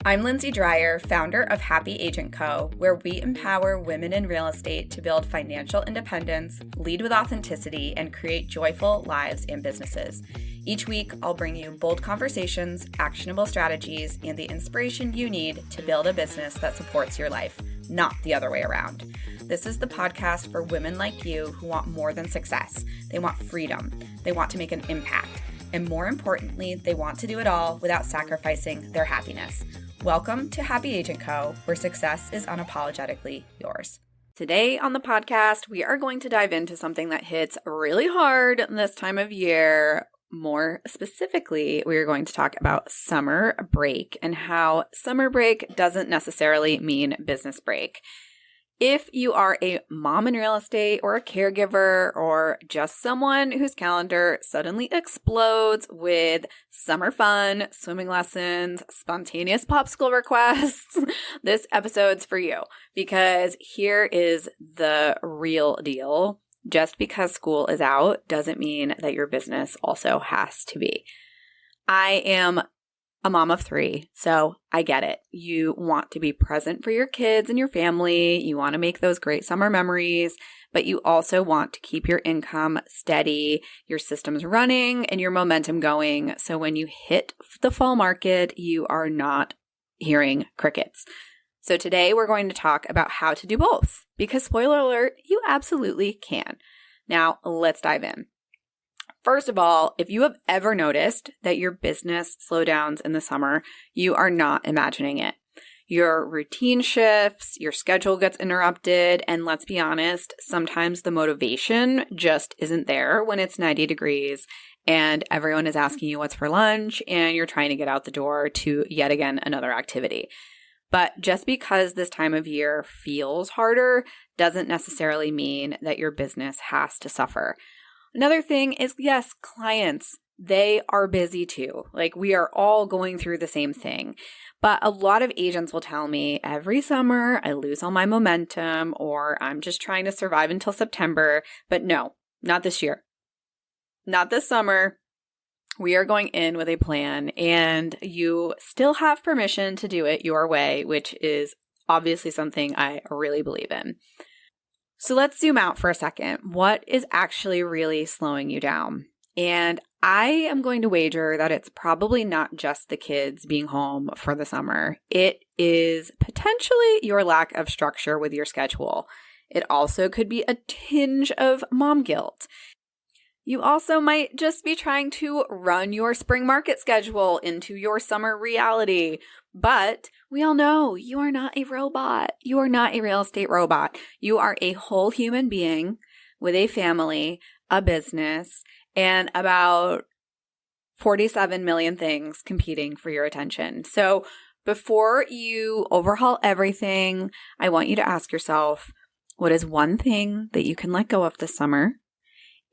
I'm Lindsay Dreyer, founder of Happy Agent Co., where we empower women in real estate to build financial independence, lead with authenticity, and create joyful lives and businesses. Each week, I'll bring you bold conversations, actionable strategies, and the inspiration you need to build a business that supports your life, not the other way around. This is the podcast for women like you who want more than success. They want freedom. They want to make an impact. And more importantly, they want to do it all without sacrificing their happiness. Welcome to Happy Agent Co., where success is unapologetically yours. Today on the podcast, we are going to dive into something that hits really hard this time of year. More specifically, we are going to talk about summer break and how summer break doesn't necessarily mean business break. If you are a mom in real estate or a caregiver or just someone whose calendar suddenly explodes with summer fun, swimming lessons, spontaneous popsicle requests, this episode's for you because here is the real deal. Just because school is out doesn't mean that your business also has to be. I am a mom of 3, so I get it. You want to be present for your kids and your family. You want to make those great summer memories, but you also want to keep your income steady, your systems running, and your momentum going. So when you hit the fall market, you are not hearing crickets. So today we're going to talk about how to do both because spoiler alert, you absolutely can. Now let's dive in. First of all, if you have ever noticed that your business slowdowns in the summer, you are not imagining it. Your routine shifts, your schedule gets interrupted, and let's be honest, sometimes the motivation just isn't there when it's 90 degrees and everyone is asking you what's for lunch and you're trying to get out the door to yet again another activity. But just because this time of year feels harder doesn't necessarily mean that your business has to suffer. Another thing is, yes, clients, they are busy too. Like we are all going through the same thing. But a lot of agents will tell me every summer I lose all my momentum or I'm just trying to survive until September. But no, not this year. Not this summer. We are going in with a plan and you still have permission to do it your way, which is obviously something I really believe in. So let's zoom out for a second. What is actually really slowing you down? And I am going to wager that it's probably not just the kids being home for the summer. It is potentially your lack of structure with your schedule. It also could be a tinge of mom guilt. You also might just be trying to run your spring market schedule into your summer reality. But we all know you are not a robot. You are not a real estate robot. You are a whole human being with a family, a business, and about 47 million things competing for your attention. So before you overhaul everything, I want you to ask yourself, what is one thing that you can let go of this summer?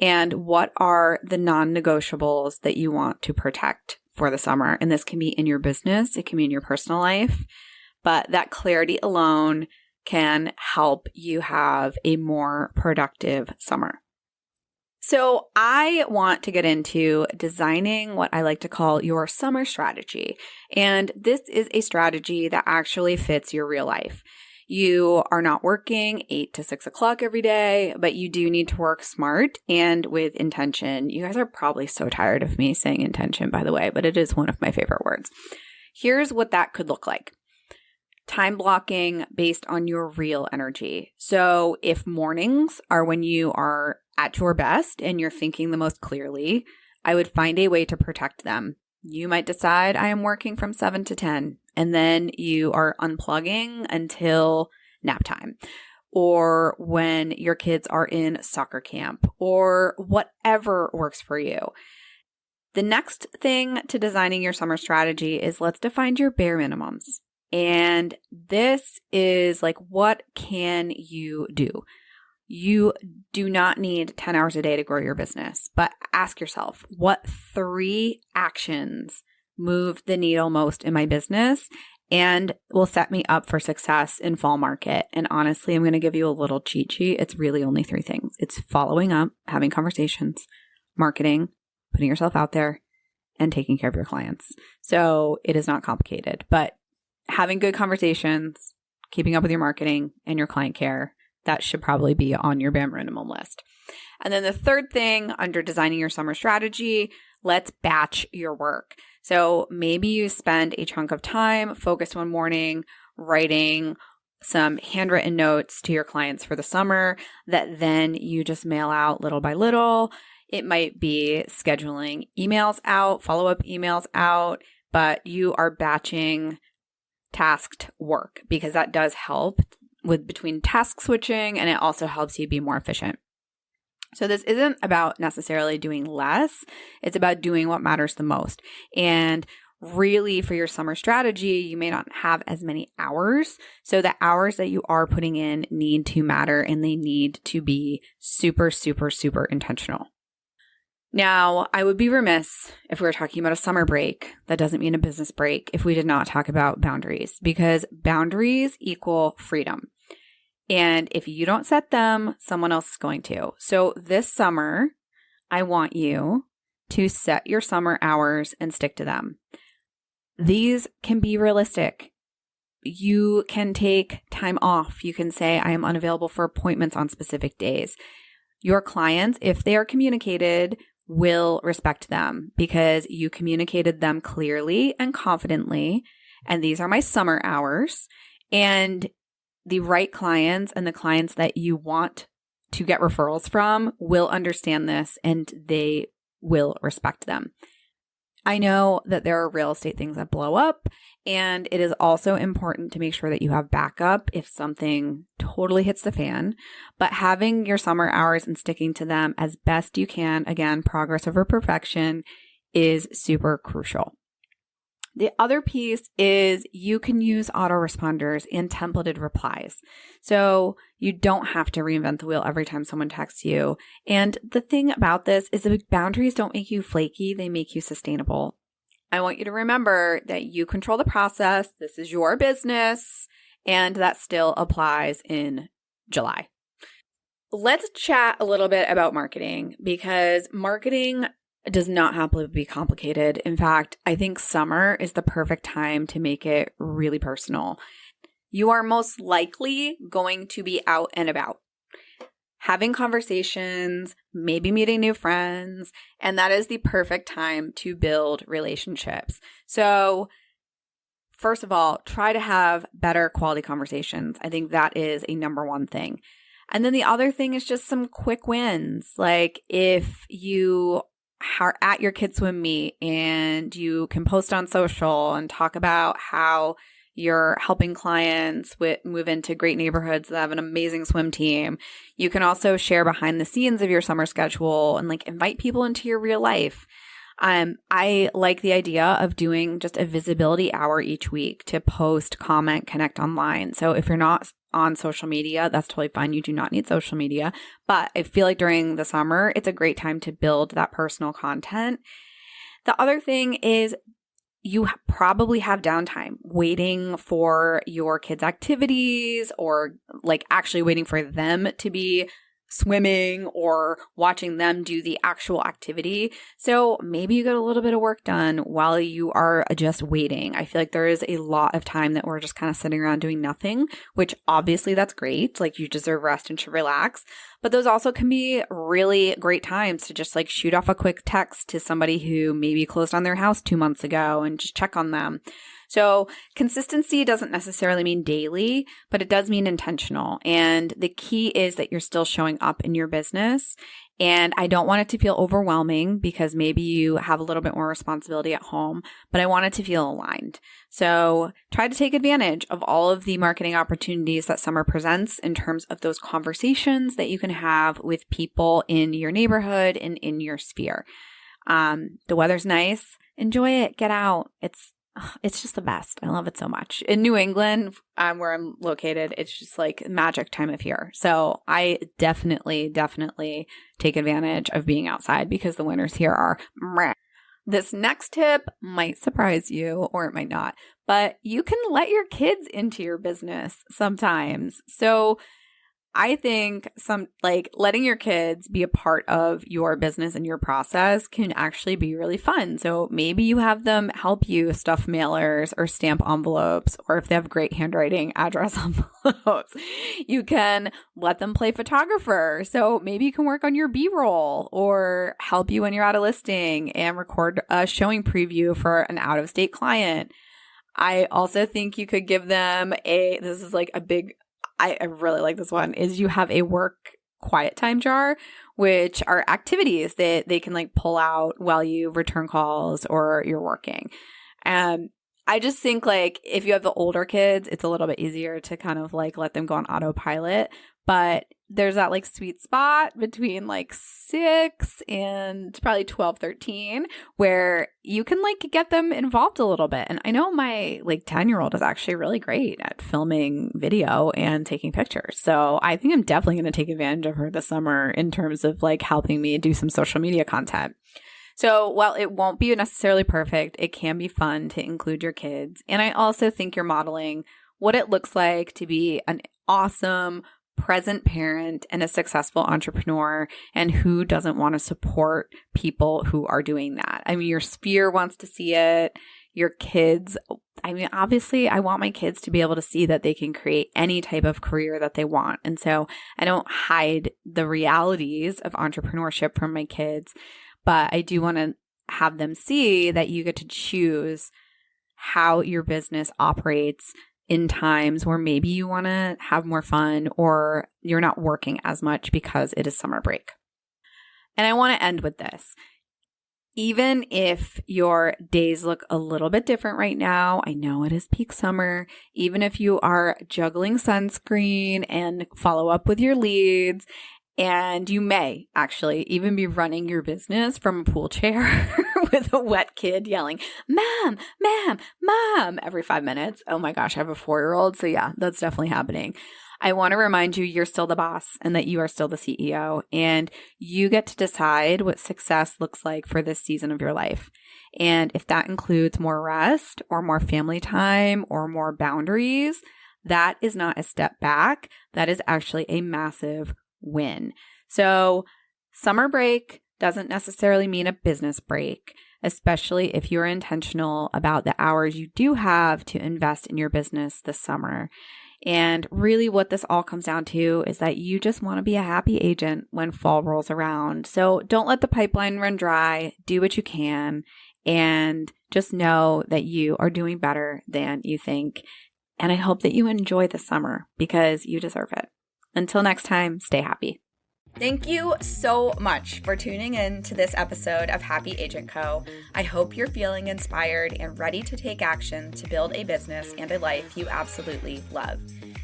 And what are the non-negotiables that you want to protect for the summer? And this can be in your business, it can be in your personal life, but that clarity alone can help you have a more productive summer. So I want to get into designing what I like to call your summer strategy. And this is a strategy that actually fits your real life. You are not working 8 to 6 o'clock every day, but you do need to work smart and with intention. You guys are probably so tired of me saying intention, by the way, but it is one of my favorite words. Here's what that could look like. Time blocking based on your real energy. So if mornings are when you are at your best and you're thinking the most clearly, I would find a way to protect them. You might decide I am working from 7 to 10. And then you are unplugging until nap time or when your kids are in soccer camp or whatever works for you. The next thing to designing your summer strategy is let's define your bare minimums. And this is like, what can you do? You do not need 10 hours a day to grow your business, but ask yourself, what 3 actions move the needle most in my business and will set me up for success in fall market? And honestly, I'm going to give you a little cheat sheet. It's really only 3 things. It's following up, having conversations, marketing, putting yourself out there, and taking care of your clients. So it is not complicated, but having good conversations, keeping up with your marketing and your client care, that should probably be on your bare minimum list. And then the third thing under designing your summer strategy, let's batch your work. So maybe you spend a chunk of time focused one morning writing some handwritten notes to your clients for the summer that then you just mail out little by little. It might be scheduling emails out, follow-up emails out, but you are batching tasked work because that does help with between task switching, and it also helps you be more efficient. So this isn't about necessarily doing less. It's about doing what matters the most. And really for your summer strategy, you may not have as many hours. So the hours that you are putting in need to matter, and they need to be super, super, super intentional. Now, I would be remiss if we were talking about a summer break. That doesn't mean a business break if we did not talk about boundaries, because boundaries equal freedom. And if you don't set them, someone else is going to. So this summer, I want you to set your summer hours and stick to them. These can be realistic. You can take time off. You can say, I am unavailable for appointments on specific days. Your clients, if they are communicated, will respect them because you communicated them clearly and confidently. And these are my summer hours. And the right clients and the clients that you want to get referrals from will understand this, and they will respect them. I know that there are real estate things that blow up, and it is also important to make sure that you have backup if something totally hits the fan. But having your summer hours and sticking to them as best you can, again, progress over perfection, is super crucial. The other piece is you can use autoresponders and templated replies. So you don't have to reinvent the wheel every time someone texts you. And the thing about this is the boundaries don't make you flaky, they make you sustainable. I want you to remember that you control the process. This is your business, and that still applies in July. Let's chat a little bit about marketing, because marketing does not have to be complicated. In fact, I think summer is the perfect time to make it really personal. You are most likely going to be out and about, having conversations, maybe meeting new friends, and that is the perfect time to build relationships. So first of all, try to have better quality conversations. I think that is a number one thing. And then the other thing is just some quick wins. Like if you are at your kids' swim meet and you can post on social and talk about how you're helping clients move into great neighborhoods that have an amazing swim team. You can also share behind the scenes of your summer schedule and invite people into your real life. I like the idea of doing just a visibility hour each week to post, comment, connect online. So if you're not on social media, that's totally fine. You do not need social media. But I feel like during the summer, it's a great time to build that personal content. The other thing is you probably have downtime waiting for your kids' activities, or actually waiting for them to be swimming or watching them do the actual activity. So maybe you get a little bit of work done while you are just waiting. I feel like there is a lot of time that we're just kind of sitting around doing nothing, which obviously that's great. You deserve rest and should relax. But those also can be really great times to just shoot off a quick text to somebody who maybe closed on their house 2 months ago and just check on them. So consistency doesn't necessarily mean daily, but it does mean intentional. And the key is that you're still showing up in your business. And I don't want it to feel overwhelming because maybe you have a little bit more responsibility at home, but I want it to feel aligned. So try to take advantage of all of the marketing opportunities that summer presents in terms of those conversations that you can have with people in your neighborhood and in your sphere. The weather's nice. Enjoy it. Get out. It's just the best. I love it so much. In New England, where I'm located, it's just magic time of year. So I definitely take advantage of being outside because the winters here are meh. This next tip might surprise you, or it might not, but you can let your kids into your business sometimes. So I think letting your kids be a part of your business and your process can actually be really fun. So maybe you have them help you stuff mailers or stamp envelopes, or if they have great handwriting, address envelopes. You can let them play photographer. So maybe you can work on your B-roll or help you when you're at a listing and record a showing preview for an out-of-state client. I also think you could give them this is like a big, I really like this one, is you have a work quiet time jar, which are activities that they can like pull out while you return calls or you're working. I just think like if you have the older kids, it's a little bit easier to kind of like let them go on autopilot. But there's that like sweet spot between like 6 and probably 12, 13, where you can like get them involved a little bit. And I know my like 10-year-old is actually really great at filming video and taking pictures. So I think I'm definitely going to take advantage of her this summer in terms of like helping me do some social media content. So while it won't be necessarily perfect, it can be fun to include your kids. And I also think you're modeling what it looks like to be an awesome present parent and a successful entrepreneur, and who doesn't want to support people who are doing that. I mean, your sphere wants to see it. Your kids, I mean, obviously I want my kids to be able to see that they can create any type of career that they want. And so I don't hide the realities of entrepreneurship from my kids, but I do want to have them see that you get to choose how your business operates in times where maybe you want to have more fun or you're not working as much because it is summer break. And I want to end with this. Even if your days look a little bit different right now, I know it is peak summer, even if you are juggling sunscreen and follow up with your leads, and you may actually even be running your business from a pool chair with a wet kid yelling, "Mom, Mom, Mom," every 5 minutes. Oh my gosh, I have a 4-year-old. So yeah, that's definitely happening. I want to remind you, you're still the boss and that you are still the CEO, and you get to decide what success looks like for this season of your life. And if that includes more rest or more family time or more boundaries, that is not a step back. That is actually a massive win. So summer break doesn't necessarily mean a business break, especially if you're intentional about the hours you do have to invest in your business this summer. And really what this all comes down to is that you just want to be a happy agent when fall rolls around. So don't let the pipeline run dry. Do what you can and just know that you are doing better than you think. And I hope that you enjoy the summer because you deserve it. Until next time, stay happy. Thank you so much for tuning in to this episode of Happy Agent Co. I hope you're feeling inspired and ready to take action to build a business and a life you absolutely love.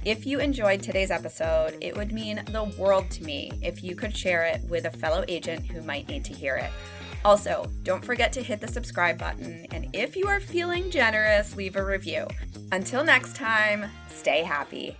If you enjoyed today's episode, it would mean the world to me if you could share it with a fellow agent who might need to hear it. Also, don't forget to hit the subscribe button, and if you are feeling generous, leave a review. Until next time, stay happy.